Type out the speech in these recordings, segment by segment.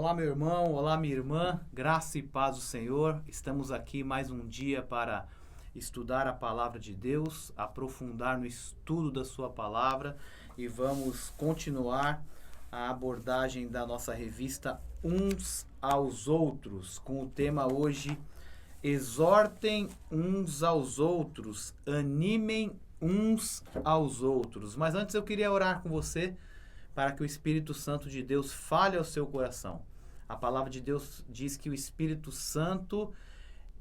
Olá, meu irmão, olá, minha irmã, graça e paz do Senhor. Estamos aqui mais um dia para estudar a palavra de Deus, aprofundar no estudo da sua palavra e vamos continuar a abordagem da nossa revista Uns aos Outros, com o tema hoje: exortem uns aos outros, animem uns aos outros. Mas antes eu queria orar com você para que o Espírito Santo de Deus fale ao seu coração. A palavra de Deus diz que o Espírito Santo,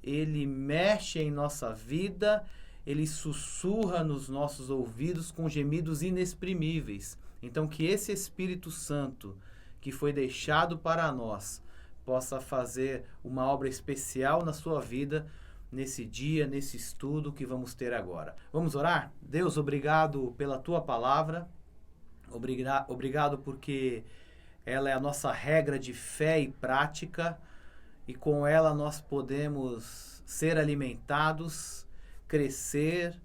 ele mexe em nossa vida, ele sussurra nos nossos ouvidos com gemidos inexprimíveis. Então, que esse Espírito Santo, que foi deixado para nós, possa fazer uma obra especial na sua vida, nesse dia, nesse estudo que vamos ter agora. Vamos orar? Deus, obrigado pela tua palavra. Obrigado porque ela é a nossa regra de fé e prática, e com ela nós podemos ser alimentados, crescer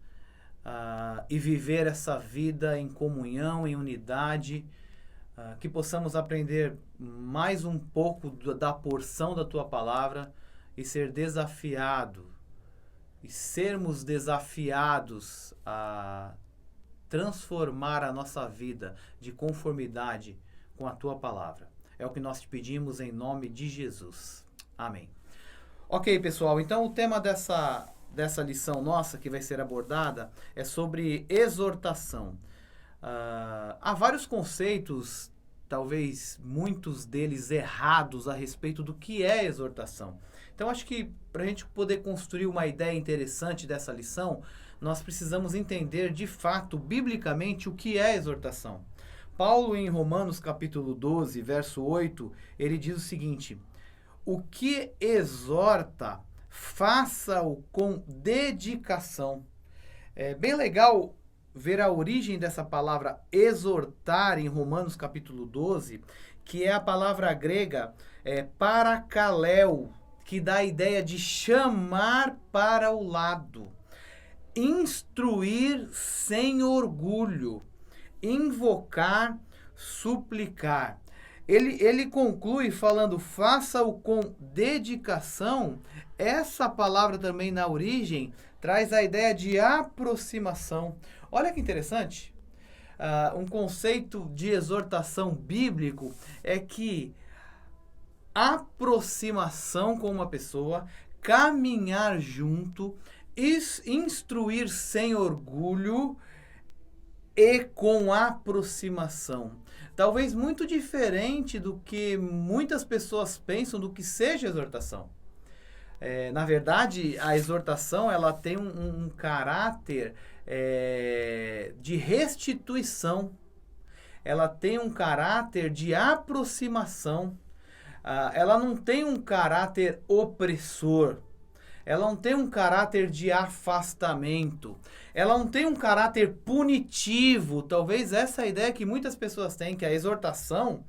e viver essa vida em comunhão, em unidade, que possamos aprender mais um pouco da porção da tua palavra e ser desafiado, e sermos desafiados a transformar a nossa vida de conformidade com a tua palavra. É o que nós te pedimos em nome de Jesus. Amém. Ok, pessoal, então o tema dessa lição nossa que vai ser abordada é sobre exortação. Há vários conceitos, talvez muitos deles errados, a respeito do que é exortação. Então acho que para a gente poder construir uma ideia interessante dessa lição, nós precisamos entender de fato, biblicamente, o que é exortação. Paulo, em Romanos capítulo 12, verso 8, ele diz o seguinte: o que exorta, faça-o com dedicação. É bem legal ver a origem dessa palavra exortar em Romanos capítulo 12, que é a palavra grega parakaleo, que dá a ideia de chamar para o lado. Instruir sem orgulho, invocar, suplicar. Ele conclui falando, faça-o com dedicação. Essa palavra também na origem traz a ideia de aproximação. Olha que interessante. Um conceito de exortação bíblico é que aproximação com uma pessoa, caminhar junto, instruir sem orgulho e com aproximação. Talvez muito diferente do que muitas pessoas pensam do que seja exortação. Na verdade, a exortação ela tem um caráter de restituição. Ela tem um caráter de aproximação. Ela não tem um caráter opressor. Ela não tem um caráter de afastamento. Ela não tem um caráter punitivo. Talvez essa é a ideia que muitas pessoas têm, que a exortação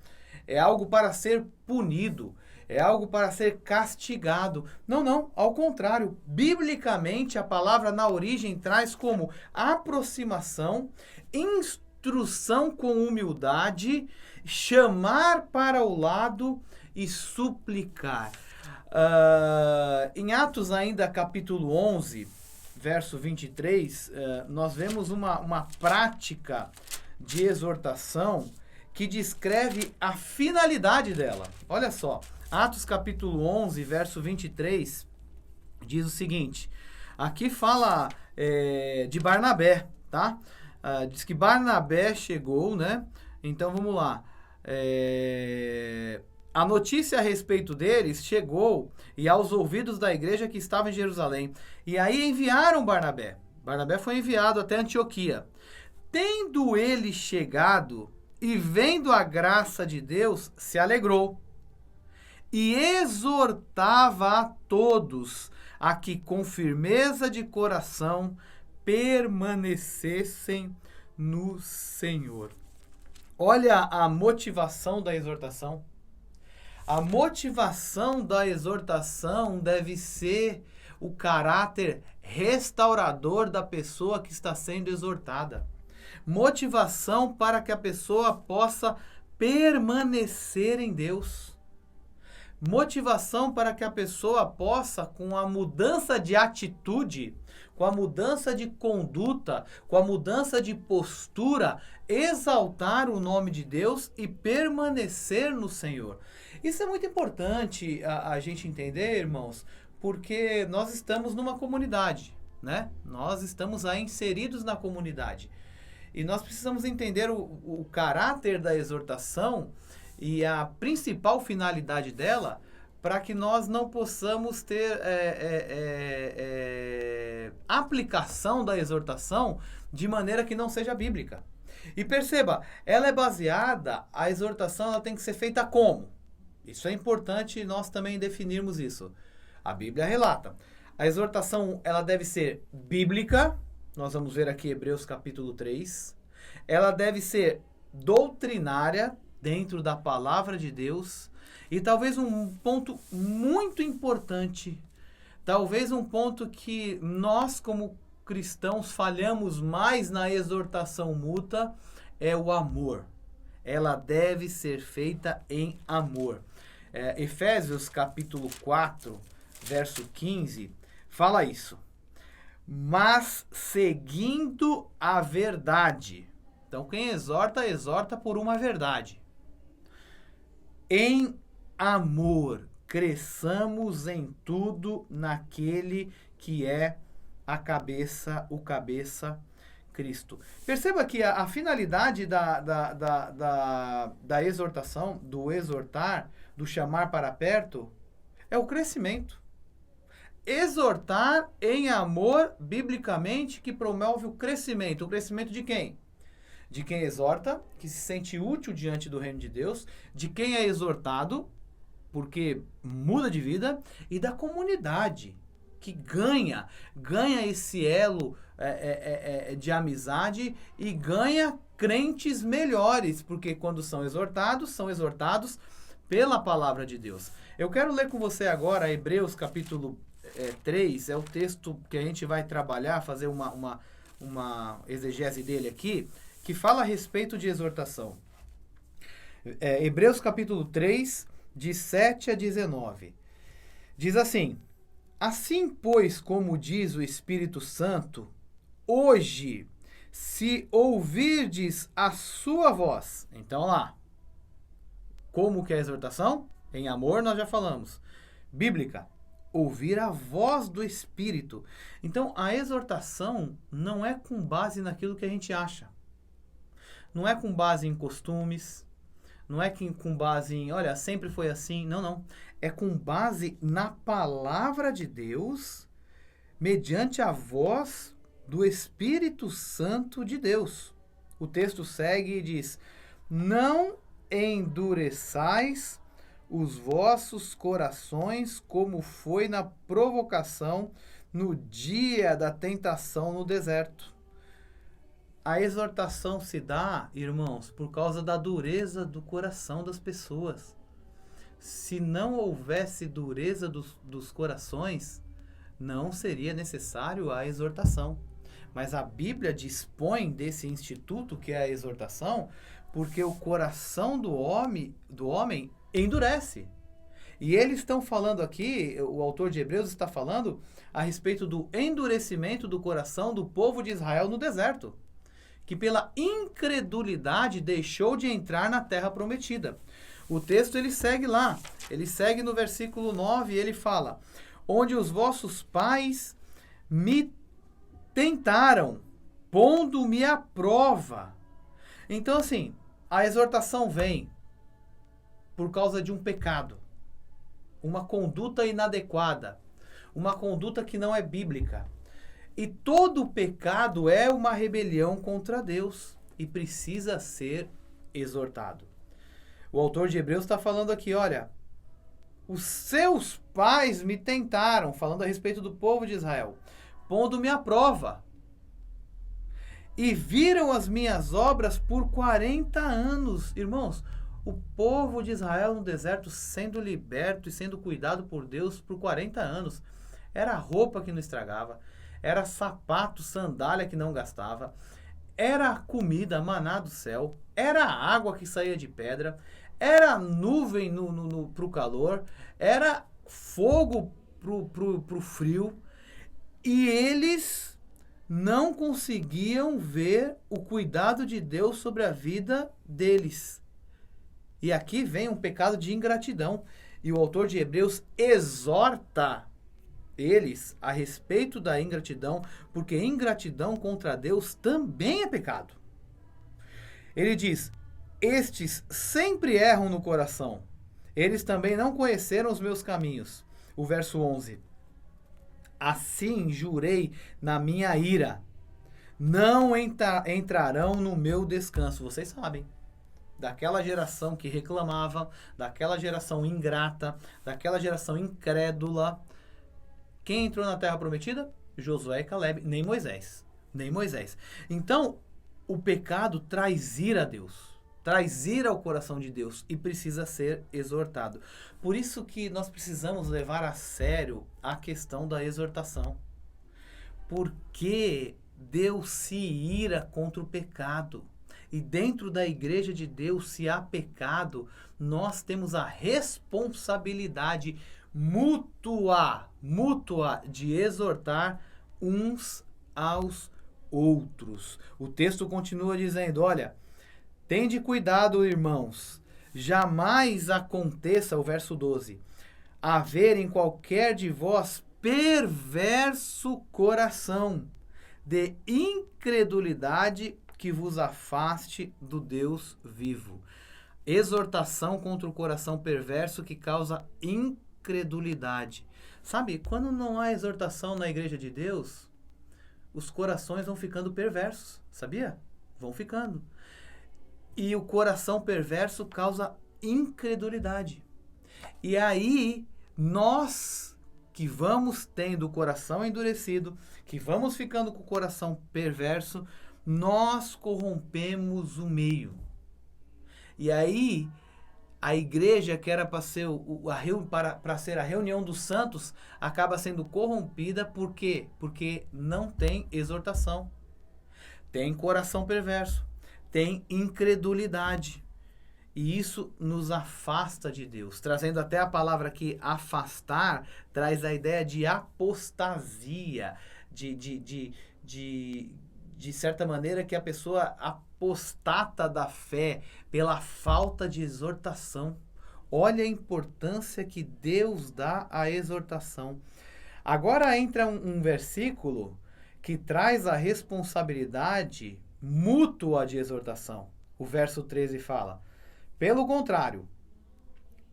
é algo para ser punido, é algo para ser castigado. Não, ao contrário. Biblicamente, a palavra na origem traz como aproximação, instrução com humildade, chamar para o lado e suplicar. Em Atos ainda capítulo 11, verso 23, nós vemos uma prática de exortação que descreve a finalidade dela. Olha só, Atos capítulo 11, verso 23, diz o seguinte, aqui fala de Barnabé, tá? Diz que Barnabé chegou, né? Então vamos lá. A notícia a respeito deles chegou e aos ouvidos da igreja que estava em Jerusalém. E aí enviaram Barnabé. Barnabé foi enviado até Antioquia. Tendo ele chegado e vendo a graça de Deus, se alegrou. E exortava a todos a que com firmeza de coração permanecessem no Senhor. Olha a motivação da exortação. A motivação da exortação deve ser o caráter restaurador da pessoa que está sendo exortada. Motivação para que a pessoa possa permanecer em Deus. motivação para que a pessoa possa, com a mudança de atitude, com a mudança de conduta, com a mudança de postura, exaltar o nome de Deus e permanecer no Senhor. Isso é muito importante a gente entender, irmãos, porque nós estamos numa comunidade, né? Nós estamos aí inseridos na comunidade. E nós precisamos entender o caráter da exortação e a principal finalidade dela, para que nós não possamos ter aplicação da exortação de maneira que não seja bíblica. E perceba, ela é baseada, a exortação ela tem que ser feita como? Isso é importante nós também definirmos isso. A Bíblia relata. A exortação ela deve ser bíblica, nós vamos ver aqui Hebreus capítulo 3. Ela deve ser doutrinária, dentro da palavra de Deus. E talvez um ponto muito importante, talvez um ponto que nós como cristãos falhamos mais na exortação mútua, é o amor. Ela deve ser feita em amor. Efésios capítulo 4, verso 15, fala isso. Mas seguindo a verdade. Então quem exorta, exorta por uma verdade. Em amor, cresçamos em tudo naquele que é a cabeça, o cabeça, Cristo. Perceba que a finalidade da exortação, do exortar, do chamar para perto, é o crescimento. Exortar em amor, biblicamente, que promove o crescimento. O crescimento de quem? De quem exorta, que se sente útil diante do reino de Deus, de quem é exortado, porque muda de vida, e da comunidade, que ganha esse elo de amizade e ganha crentes melhores, porque quando são exortados pela palavra de Deus. Eu quero ler com você agora Hebreus capítulo 3, é o texto que a gente vai trabalhar, fazer uma exegese dele aqui, que fala a respeito de exortação. Hebreus capítulo 3, de 7 a 19. Diz assim: assim, pois, como diz o Espírito Santo, hoje, se ouvirdes a sua voz. Então lá, como que é a exortação? Em amor nós já falamos. Bíblica, ouvir a voz do Espírito. Então a exortação não é com base naquilo que a gente acha. Não é com base em costumes, não é com base em, olha, sempre foi assim. Não, não. É com base na palavra de Deus, mediante a voz do Espírito Santo de Deus. O texto segue e diz: não endureçais os vossos corações, como foi na provocação no dia da tentação no deserto. A exortação se dá, irmãos, por causa da dureza do coração das pessoas. Se não houvesse dureza dos corações, não seria necessário a exortação. Mas a Bíblia dispõe desse instituto que é a exortação, porque o coração do homem endurece. E eles estão falando aqui, o autor de Hebreus está falando a respeito do endurecimento do coração do povo de Israel no deserto, que pela incredulidade deixou de entrar na terra prometida. O texto ele segue lá, ele segue no versículo 9 e ele fala: onde os vossos pais me tentaram, pondo-me à prova. Então assim, a exortação vem por causa de um pecado, uma conduta inadequada, uma conduta que não é bíblica. E todo pecado é uma rebelião contra Deus e precisa ser exortado. O autor de Hebreus está falando aqui, olha, os seus pais me tentaram, falando a respeito do povo de Israel, pondo-me à prova. E viram as minhas obras por 40 anos. Irmãos, o povo de Israel no deserto sendo liberto e sendo cuidado por Deus por 40 anos. Era roupa que não estragava, era sapato, sandália que não gastava, era comida, maná do céu, era água que saía de pedra, era nuvem pro calor, era fogo pro frio, e eles não conseguiam ver o cuidado de Deus sobre a vida deles. E aqui vem um pecado de ingratidão. E o autor de Hebreus exorta eles a respeito da ingratidão, porque ingratidão contra Deus também é pecado. Ele diz: estes sempre erram no coração. Eles também não conheceram os meus caminhos. O verso 11. Assim jurei na minha ira, não entrarão no meu descanso. Vocês sabem, daquela geração que reclamava, daquela geração ingrata, daquela geração incrédula. Quem entrou na terra prometida? Josué e Caleb, nem Moisés. Nem Moisés. Então, o pecado traz ira a Deus. Traz ira ao coração de Deus e precisa ser exortado. Por isso que nós precisamos levar a sério a questão da exortação. Porque Deus se ira contra o pecado. E dentro da igreja de Deus, se há pecado, nós temos a responsabilidade mútua de exortar uns aos outros. O texto continua dizendo, olha, tende cuidado, irmãos, jamais aconteça, o verso 12, haver em qualquer de vós perverso coração de incredulidade que vos afaste do Deus vivo. Exortação contra o coração perverso que causa incredulidade. Sabe, quando não há exortação na igreja de Deus, os corações vão ficando perversos, sabia? Vão ficando. E o coração perverso causa incredulidade. E aí, nós que vamos tendo o coração endurecido, que vamos ficando com o coração perverso, nós corrompemos o meio. E aí, a igreja que era para ser, ser a reunião dos santos, acaba sendo corrompida. Por quê? Porque não tem exortação. Tem coração perverso. Tem incredulidade. E isso nos afasta de Deus. Trazendo até a palavra aqui, afastar, traz a ideia de apostasia. De certa maneira que a pessoa apostata da fé pela falta de exortação. Olha a importância que Deus dá à exortação. Agora entra um versículo que traz a responsabilidade mútua de exortação. O verso 13 fala, pelo contrário,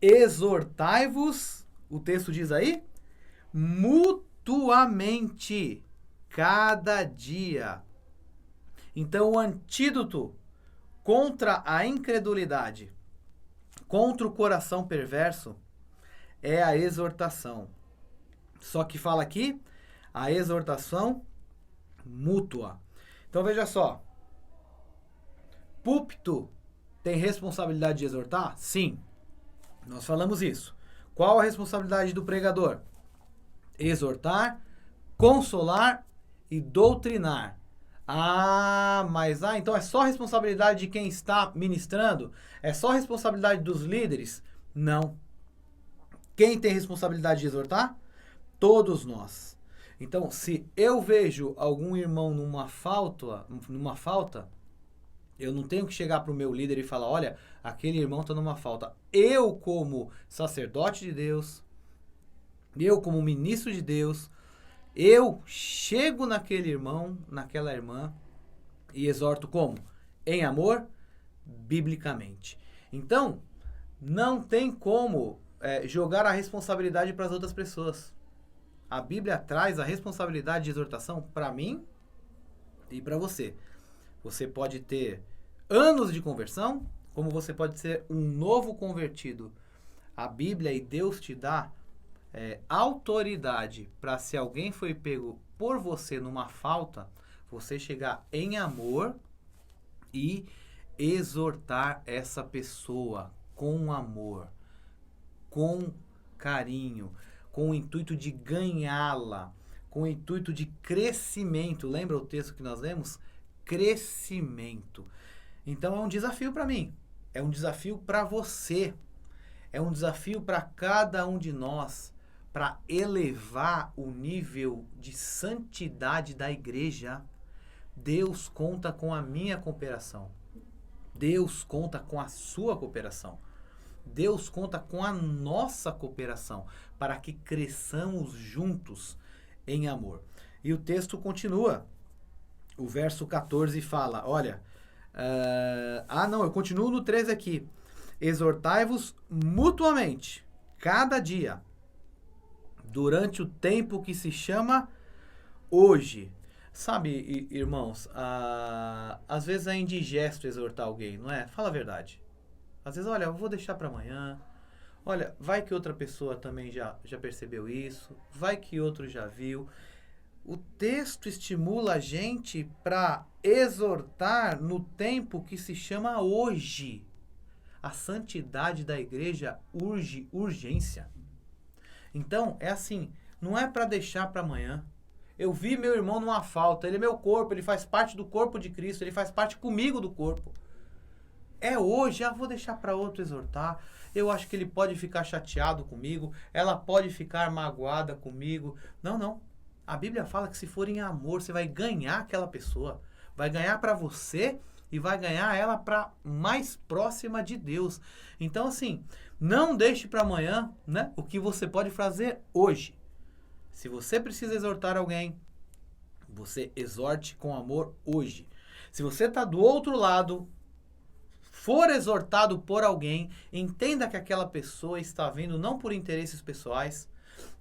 exortai-vos, o texto diz aí, mutuamente, cada dia. Então, o antídoto contra a incredulidade, contra o coração perverso, é a exortação. Só que fala aqui, a exortação mútua. Então, veja só. Púlpito tem responsabilidade de exortar? Sim. Nós falamos isso. Qual a responsabilidade do pregador? Exortar, consolar e doutrinar. Então é só responsabilidade de quem está ministrando? É só responsabilidade dos líderes? Não. Quem tem responsabilidade de exortar? Todos nós. Então, se eu vejo algum irmão numa falta, eu não tenho que chegar para o meu líder e falar, olha, aquele irmão está numa falta. Eu, como sacerdote de Deus, eu, como ministro de Deus, eu chego naquele irmão, naquela irmã e exorto como? Em amor, biblicamente. Então, não tem como jogar a responsabilidade para as outras pessoas. A Bíblia traz a responsabilidade de exortação para mim e para você. Você pode ter anos de conversão, como você pode ser um novo convertido. A Bíblia e Deus te dá autoridade para, se alguém foi pego por você numa falta, você chegar em amor e exortar essa pessoa com amor, com carinho, com o intuito de ganhá-la, com o intuito de crescimento. Lembra o texto que nós lemos? Crescimento. Então é um desafio para mim. É um desafio para você. É um desafio para cada um de nós, para elevar o nível de santidade da igreja. Deus conta com a minha cooperação. Deus conta com a sua cooperação. Deus conta com a nossa cooperação para que cresçamos juntos em amor. E o texto continua. O verso 14 fala, olha... eu continuo no 13 aqui. Exortai-vos mutuamente, cada dia, durante o tempo que se chama hoje. Sabe, irmãos, às vezes é indigesto exortar alguém, não é? Fala a verdade. Às vezes, olha, eu vou deixar para amanhã. Olha, vai que outra pessoa também já percebeu isso. Vai que outro já viu. O texto estimula a gente para exortar no tempo que se chama hoje. A santidade da igreja urge urgência. Então, é assim, não é para deixar para amanhã. Eu vi meu irmão numa falta, ele é meu corpo, ele faz parte do corpo de Cristo, ele faz parte comigo do corpo. É hoje, vou deixar para outro exortar. Eu acho que ele pode ficar chateado comigo, ela pode ficar magoada comigo. Não. A Bíblia fala que se for em amor, você vai ganhar aquela pessoa. Vai ganhar para você e vai ganhar ela para mais próxima de Deus. Então, assim, não deixe para amanhã, né, o que você pode fazer hoje. Se você precisa exortar alguém, você exorte com amor hoje. Se você está do outro lado, for exortado por alguém, entenda que aquela pessoa está vindo não por interesses pessoais,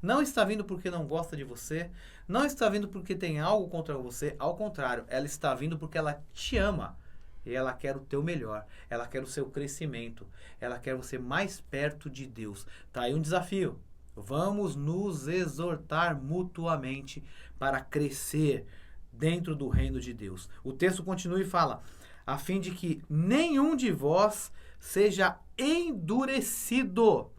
não está vindo porque não gosta de você, não está vindo porque tem algo contra você, ao contrário, ela está vindo porque ela te ama. E ela quer o teu melhor, ela quer o seu crescimento, ela quer você mais perto de Deus. Tá aí um desafio. Vamos nos exortar mutuamente para crescer dentro do reino de Deus. O texto continua e fala, a fim de que nenhum de vós seja endurecido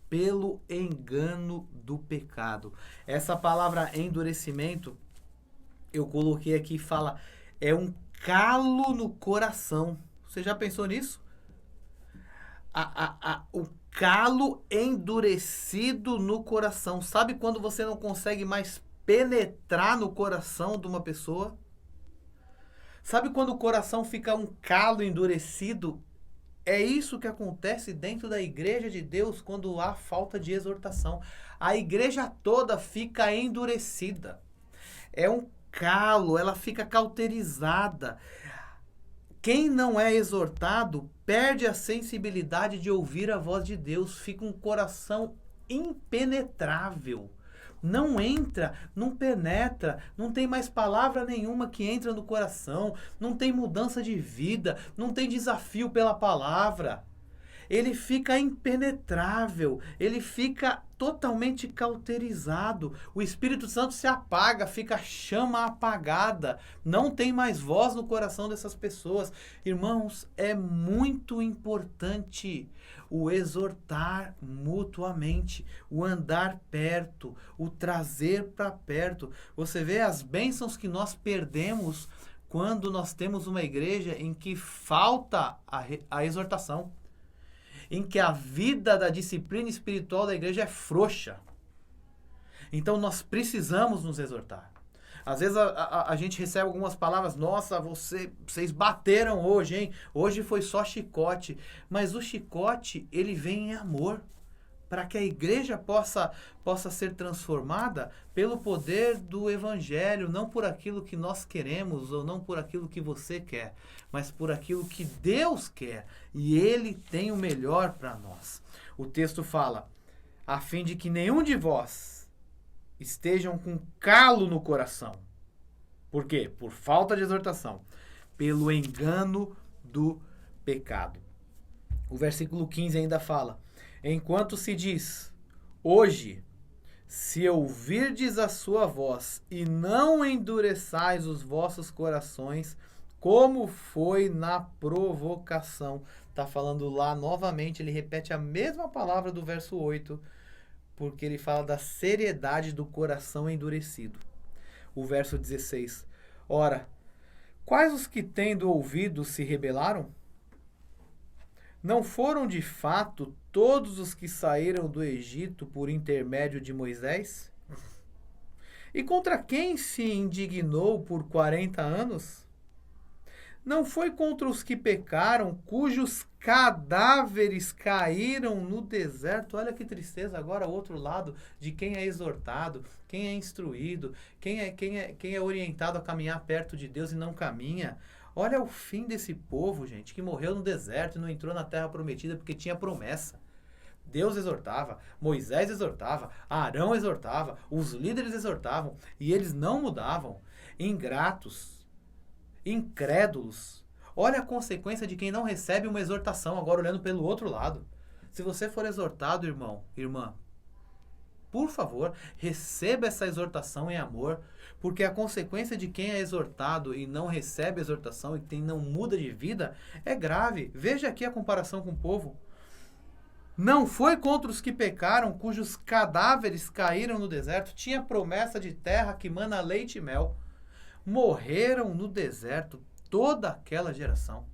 pelo engano do pecado. Essa palavra endurecimento, eu coloquei aqui, fala, é um calo no coração. Você já pensou nisso? O calo endurecido no coração. Sabe quando você não consegue mais penetrar no coração de uma pessoa? Sabe quando o coração fica um calo endurecido? É isso que acontece dentro da igreja de Deus quando há falta de exortação. A igreja toda fica endurecida. É um calo, ela fica cauterizada. Quem não é exortado perde a sensibilidade de ouvir a voz de Deus, fica um coração impenetrável. Não entra, não penetra, não tem mais palavra nenhuma que entra no coração, não tem mudança de vida, não tem desafio pela palavra. Ele fica impenetrável, ele fica totalmente cauterizado. O Espírito Santo se apaga, fica chama apagada. Não tem mais voz no coração dessas pessoas. Irmãos, é muito importante o exortar mutuamente, o andar perto, o trazer para perto. Você vê as bênçãos que nós perdemos quando nós temos uma igreja em que falta a exortação, em que a vida da disciplina espiritual da igreja é frouxa. Então nós precisamos nos exortar. Às vezes a gente recebe algumas palavras, nossa, vocês bateram hoje, hein? Hoje foi só chicote. Mas o chicote, ele vem em amor, para que a igreja possa ser transformada pelo poder do evangelho, não por aquilo que nós queremos ou não por aquilo que você quer, mas por aquilo que Deus quer, e Ele tem o melhor para nós. O texto fala, a fim de que nenhum de vós estejam com calo no coração. Por quê? Por falta de exortação, pelo engano do pecado. O versículo 15 ainda fala, enquanto se diz, hoje, se ouvirdes a sua voz e não endureçais os vossos corações, como foi na provocação. Está falando lá novamente, ele repete a mesma palavra do verso 8, porque ele fala da seriedade do coração endurecido. O verso 16, ora, quais os que tendo ouvido se rebelaram? Não foram de fato todos os que saíram do Egito por intermédio de Moisés? E contra quem se indignou por 40 anos? Não foi contra os que pecaram, cujos cadáveres caíram no deserto? Olha que tristeza, agora o outro lado de quem é exortado, quem é instruído, quem é orientado a caminhar perto de Deus e não caminha. Olha o fim desse povo, gente, que morreu no deserto e não entrou na terra prometida porque tinha promessa. Deus exortava, Moisés exortava, Arão exortava, os líderes exortavam e eles não mudavam. Ingratos, incrédulos. Olha a consequência de quem não recebe uma exortação, agora olhando pelo outro lado. Se você for exortado, irmão, irmã, por favor, receba essa exortação em amor, porque a consequência de quem é exortado e não recebe a exortação e quem não muda de vida é grave. Veja aqui a comparação com o povo. Não foi contra os que pecaram, cujos cadáveres caíram no deserto, tinha promessa de terra que mana leite e mel. Morreram no deserto toda aquela geração.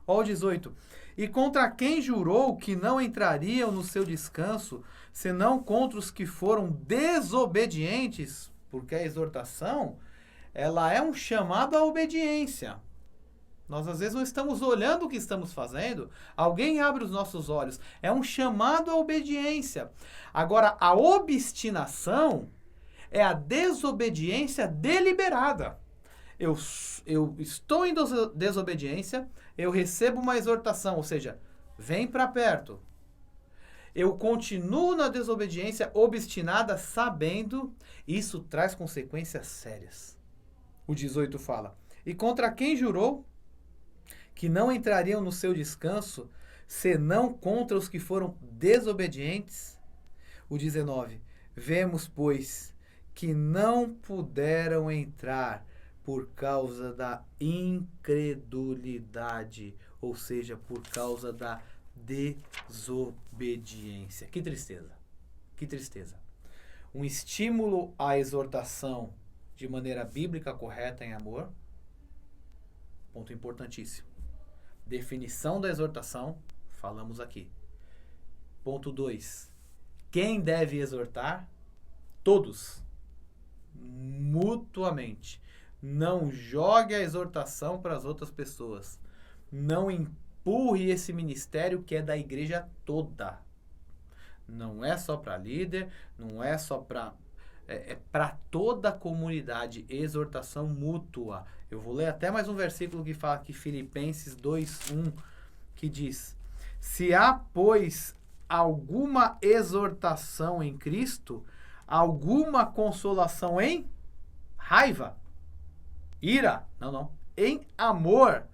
Ó, o 18. E contra quem jurou que não entrariam no seu descanso, senão contra os que foram desobedientes, porque a exortação, ela é um chamado à obediência. Nós às vezes não estamos olhando o que estamos fazendo, alguém abre os nossos olhos. É um chamado à obediência. Agora, a obstinação é a desobediência deliberada. Eu estou em desobediência, eu recebo uma exortação, ou seja, vem para perto. Eu continuo na desobediência obstinada, sabendo, isso traz consequências sérias. O 18 fala, e contra quem jurou que não entrariam no seu descanso, senão contra os que foram desobedientes? O 19, vemos, pois, que não puderam entrar por causa da incredulidade, ou seja, por causa da desobediência. Que tristeza, que tristeza. Um estímulo à exortação de maneira bíblica correta em amor, ponto importantíssimo. Definição da exortação, falamos aqui. Ponto 2, quem deve exortar? Todos, mutuamente. Não jogue a exortação para as outras pessoas. Não empurre esse ministério que é da igreja toda. Não é só para líder, não é só para... É para toda a comunidade. Exortação mútua. Eu vou ler até mais um versículo que fala aqui, Filipenses 2:1, que diz, se há, pois, alguma exortação em Cristo, alguma consolação em raiva, ira, não, em amor,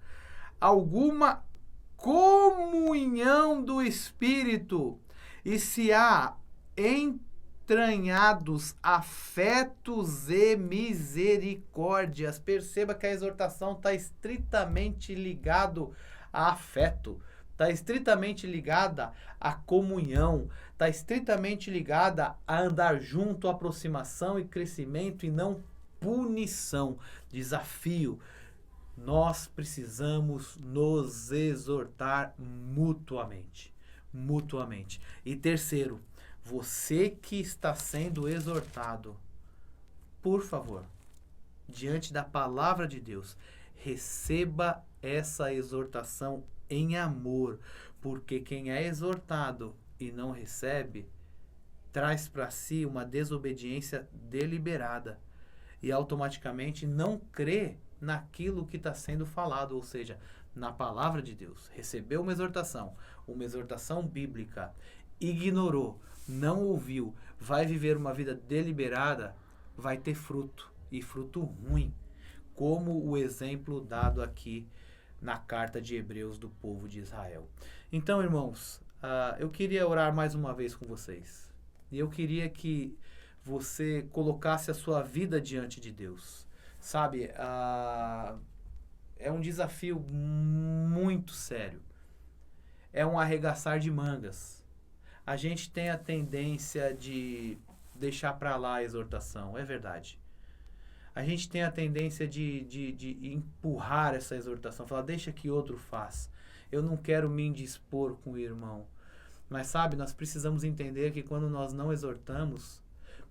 alguma comunhão do Espírito, e se há entranhados afetos e misericórdias. Perceba que a exortação está estritamente ligado a afeto, está estritamente ligada à comunhão, está estritamente ligada a andar junto, aproximação e crescimento e não punição, desafio. Nós precisamos nos exortar mutuamente. Mutuamente. E terceiro, você que está sendo exortado, por favor, diante da palavra de Deus, receba essa exortação em amor, porque quem é exortado e não recebe, traz para si uma desobediência deliberada e automaticamente não crê naquilo que está sendo falado, ou seja, na palavra de Deus. Recebeu uma exortação bíblica, ignorou, não ouviu, vai viver uma vida deliberada, vai ter fruto, e fruto ruim, como o exemplo dado aqui na carta de Hebreus do povo de Israel. Então, irmãos, eu queria orar mais uma vez com vocês. E eu queria que você colocasse a sua vida diante de Deus. Sabe, é um desafio muito sério. É um arregaçar de mangas. A gente tem a tendência de deixar para lá a exortação, é verdade. a gente tem a tendência de empurrar essa exortação, falar, deixa que outro faz. Eu não quero me indispor com o irmão. Mas sabe, nós precisamos entender que quando nós não exortamos,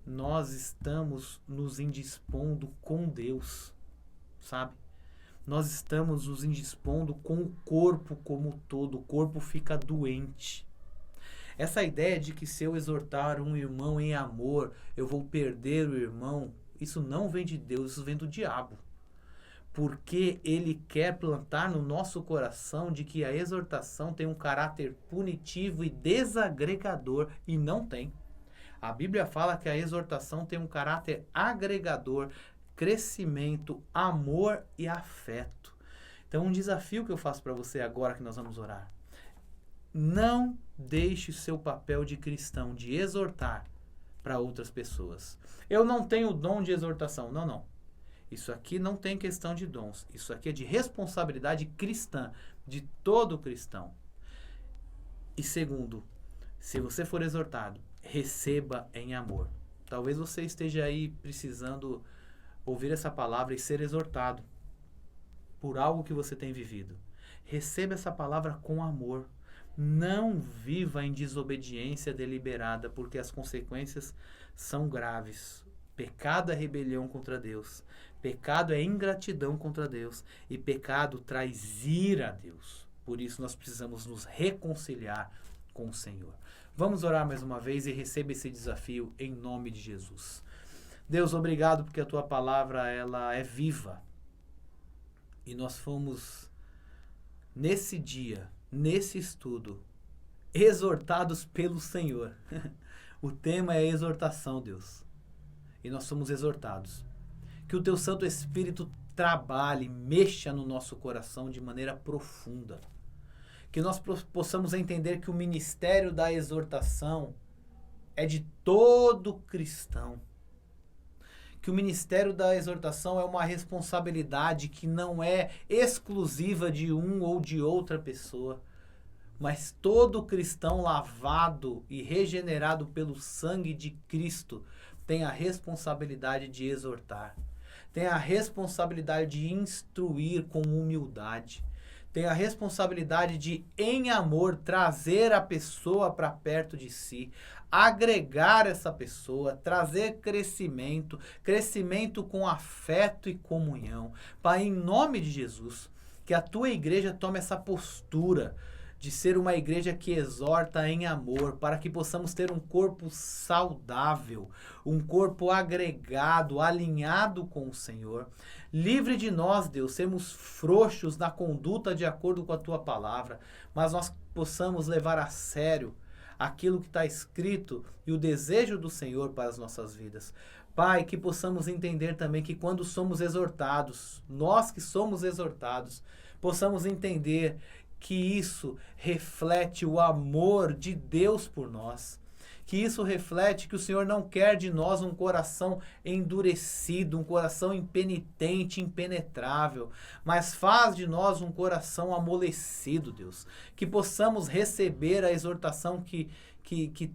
nós estamos nos indispondo com Deus, sabe? Nós estamos nos indispondo com o corpo como um todo, o corpo fica doente. Essa ideia de que se eu exortar um irmão em amor, eu vou perder o irmão, isso não vem de Deus, isso vem do diabo. Porque ele quer plantar no nosso coração de que a exortação tem um caráter punitivo e desagregador, e não tem. A Bíblia fala que a exortação tem um caráter agregador, crescimento, amor e afeto. Então, um desafio que eu faço para você agora que nós vamos orar. Não deixe o seu papel de cristão, de exortar para outras pessoas. Eu não tenho o dom de exortação. Não. Isso aqui não tem questão de dons. Isso aqui é de responsabilidade cristã, de todo cristão. E segundo, se você for exortado, receba em amor. Talvez você esteja aí precisando ouvir essa palavra e ser exortado por algo que você tem vivido. Receba essa palavra com amor. Não viva em desobediência deliberada, porque as consequências são graves. Pecado é rebelião contra Deus. Pecado é ingratidão contra Deus. E pecado traz ira a Deus. Por isso nós precisamos nos reconciliar com o Senhor. Vamos orar mais uma vez e receba esse desafio em nome de Jesus. Deus, obrigado porque a tua palavra ela é viva. E nós fomos nesse dia, nesse estudo, exortados pelo Senhor. O tema é exortação, Deus. E nós somos exortados. Que o teu Santo Espírito trabalhe, mexa no nosso coração de maneira profunda. Que nós possamos entender que o ministério da exortação é de todo cristão. Que o ministério da exortação é uma responsabilidade que não é exclusiva de um ou de outra pessoa, mas todo cristão lavado e regenerado pelo sangue de Cristo tem a responsabilidade de exortar, tem a responsabilidade de instruir com humildade, tem a responsabilidade de, em amor, trazer a pessoa para perto de si, agregar essa pessoa, trazer crescimento com afeto e comunhão. Pai, em nome de Jesus, que a tua igreja tome essa postura de ser uma igreja que exorta em amor, para que possamos ter um corpo saudável, um corpo agregado, alinhado com o Senhor. Livre de nós, Deus, sermos frouxos na conduta de acordo com a tua palavra, mas nós possamos levar a sério aquilo que está escrito e o desejo do Senhor para as nossas vidas. Pai, que possamos entender também que quando somos exortados, nós que somos exortados, possamos entender que isso reflete o amor de Deus por nós. Que isso reflete que o Senhor não quer de nós um coração endurecido, um coração impenitente, impenetrável, mas faz de nós um coração amolecido, Deus. Que possamos receber a exortação que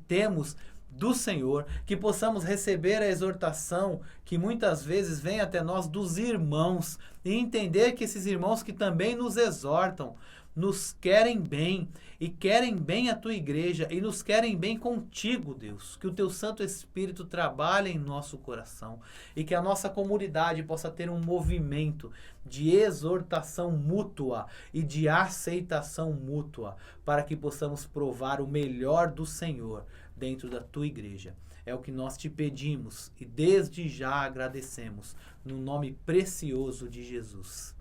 temos do Senhor, que possamos receber a exortação que muitas vezes vem até nós dos irmãos e entender que esses irmãos que também nos exortam, nos querem bem e querem bem a tua igreja e nos querem bem contigo, Deus. Que o teu Santo Espírito trabalhe em nosso coração e que a nossa comunidade possa ter um movimento de exortação mútua e de aceitação mútua para que possamos provar o melhor do Senhor dentro da tua igreja. É o que nós te pedimos e desde já agradecemos no nome precioso de Jesus.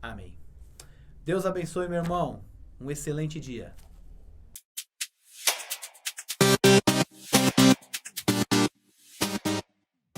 Amém. Deus abençoe, meu irmão. Um excelente dia.